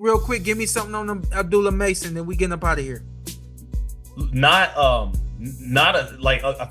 real quick. Give me something on them Abdullah Mason, then we get up out of here.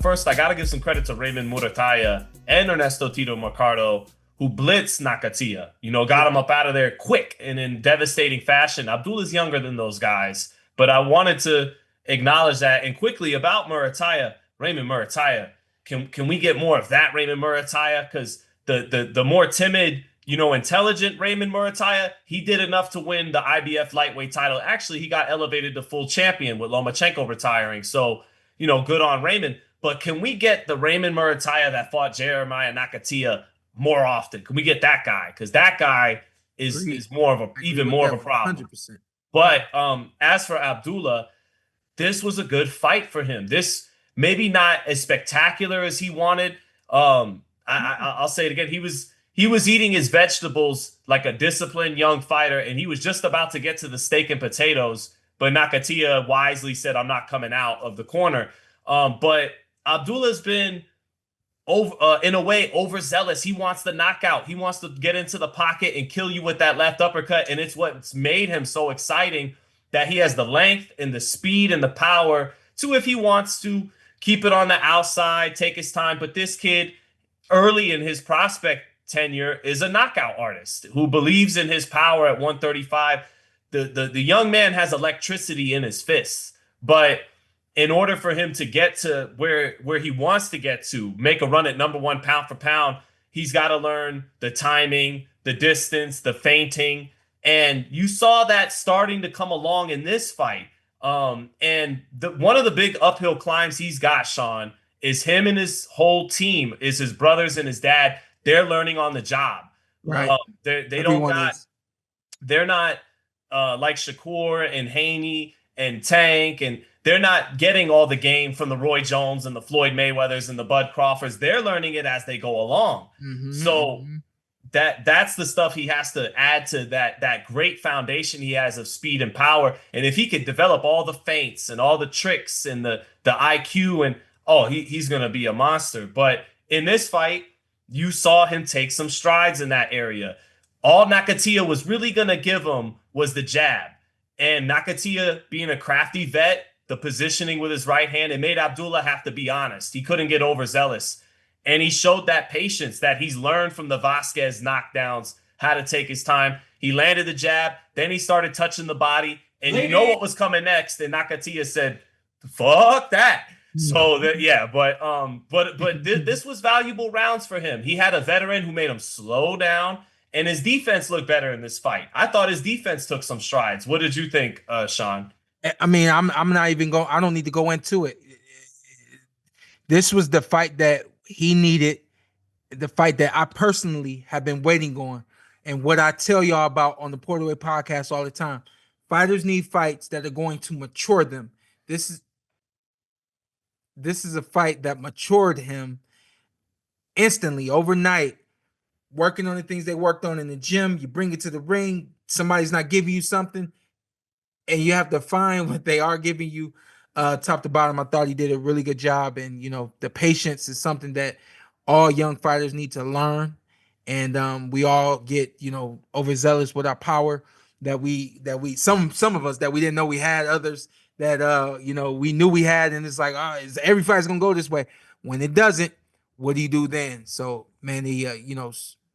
First I gotta give some credit to Raymond Murataya and Ernesto Tito Mercado, who blitzed Nakathila, got him up out of there quick and in devastating fashion. Abdullah's younger than those guys, but I wanted to acknowledge that. And quickly about Raymond Murataya, can we get more of that Raymond Murataya? Because the more timid, intelligent Raymond Murataya, he did enough to win the IBF lightweight title. Actually, he got elevated to full champion with Lomachenko retiring. So, good on Raymond. But can we get the Raymond Murataya that fought Jeremiah Nakathila more often? Can we get that guy? Because that guy is more of a problem. 100%. But as for Abdullah, this was a good fight for him. This maybe not as spectacular as he wanted. I'll say it again. He was eating his vegetables like a disciplined young fighter, and he was just about to get to the steak and potatoes. But Nakathila wisely said, "I'm not coming out of the corner." But Abdullah's been in a way overzealous. He wants the knockout. He wants to get into the pocket and kill you with that left uppercut. And it's what's made him so exciting, that he has the length and the speed and the power to, if he wants to, keep it on the outside, take his time. But this kid, early in his prospect tenure, is a knockout artist who believes in his power at 135. The young man has electricity in his fists, but in order for him to get to where he wants to get to, make a run at number one pound for pound, he's got to learn the timing, the distance, the feinting. And you saw that starting to come along in this fight. And one of the big uphill climbs he's got, Sean, is him and his whole team, is his brothers and his dad. They're learning on the job. Right. They're not like Shakur and Haney and Tank, and they're not getting all the game from the Roy Jones and the Floyd Mayweathers and the Bud Crawfords. They're learning it as they go along. Mm-hmm. So that's the stuff he has to add to that great foundation he has of speed and power. And if he could develop all the feints and all the tricks and the IQ, and he's going to be a monster. But in this fight, you saw him take some strides in that area. All Nakathila was really going to give him was the jab. And Nakathila, being a crafty vet, the positioning with his right hand, it made Abdullah have to be honest. He couldn't get overzealous. And he showed that patience that he's learned from the Vasquez knockdowns, how to take his time. He landed the jab, then he started touching the body, and you know what was coming next. And Nakathila said, "Fuck that." So but this was valuable rounds for him. He had a veteran who made him slow down, and his defense looked better in this fight. I thought his defense took some strides. What did you think, Sean? I mean, I'm not even going. I don't need to go into it. This was the fight that he needed, the fight that I personally have been waiting on, and what I tell y'all about on the PorterWay Podcast all the time. Fighters need fights that are going to mature them. This is a fight that matured him instantly, overnight, working on the things they worked on in the gym. You bring it to the ring, somebody's not giving you something, and you have to find what they are giving you. Top to bottom, I thought he did a really good job. And, the patience is something that all young fighters need to learn. And we all get, overzealous with our power that some of us that we didn't know we had, others that, we knew we had. And it's like, every fight's going to go this way. When it doesn't, what do you do then? So, man,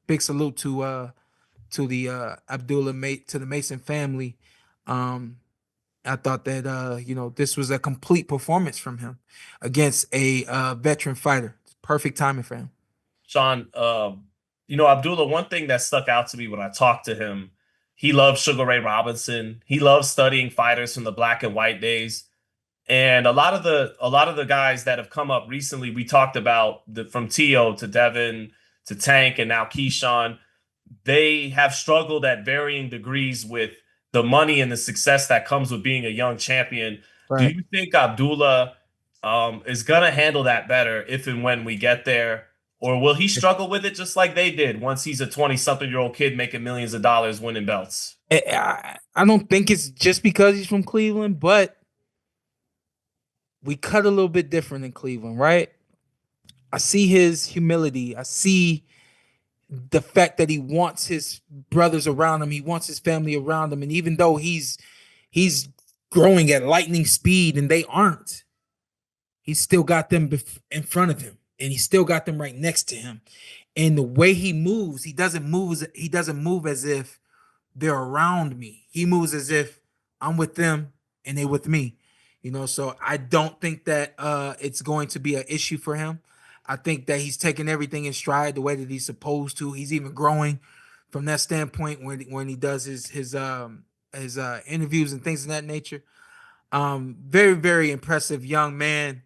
big salute to the Abdullah, to the Mason family. I thought that, this was a complete performance from him against a veteran fighter. Perfect timing for him. Sean, Abdullah, one thing that stuck out to me when I talked to him, he loves Sugar Ray Robinson. He loves studying fighters from the black and white days. And a lot of the guys that have come up recently, we talked about from Tio to Devin to Tank and now Keyshawn, they have struggled at varying degrees with the money and the success that comes with being a young champion. Right. Do you think Abdullah is going to handle that better if and when we get there? Or will he struggle with it just like they did once he's a 20-something-year-old kid making millions of dollars winning belts? I don't think it's just because he's from Cleveland, but we cut a little bit different in Cleveland, right? I see his humility. I see the fact that he wants his brothers around him, he wants his family around him, and even though he's growing at lightning speed and they aren't, he's still got them in front of him, and he still got them right next to him. And the way he moves, he doesn't move as if they're around me. He moves as if I'm with them and they with me. So I don't think that it's going to be an issue for him. I think that he's taking everything in stride the way that he's supposed to. He's even growing from that standpoint when he does his interviews and things of that nature. Very, very impressive young man.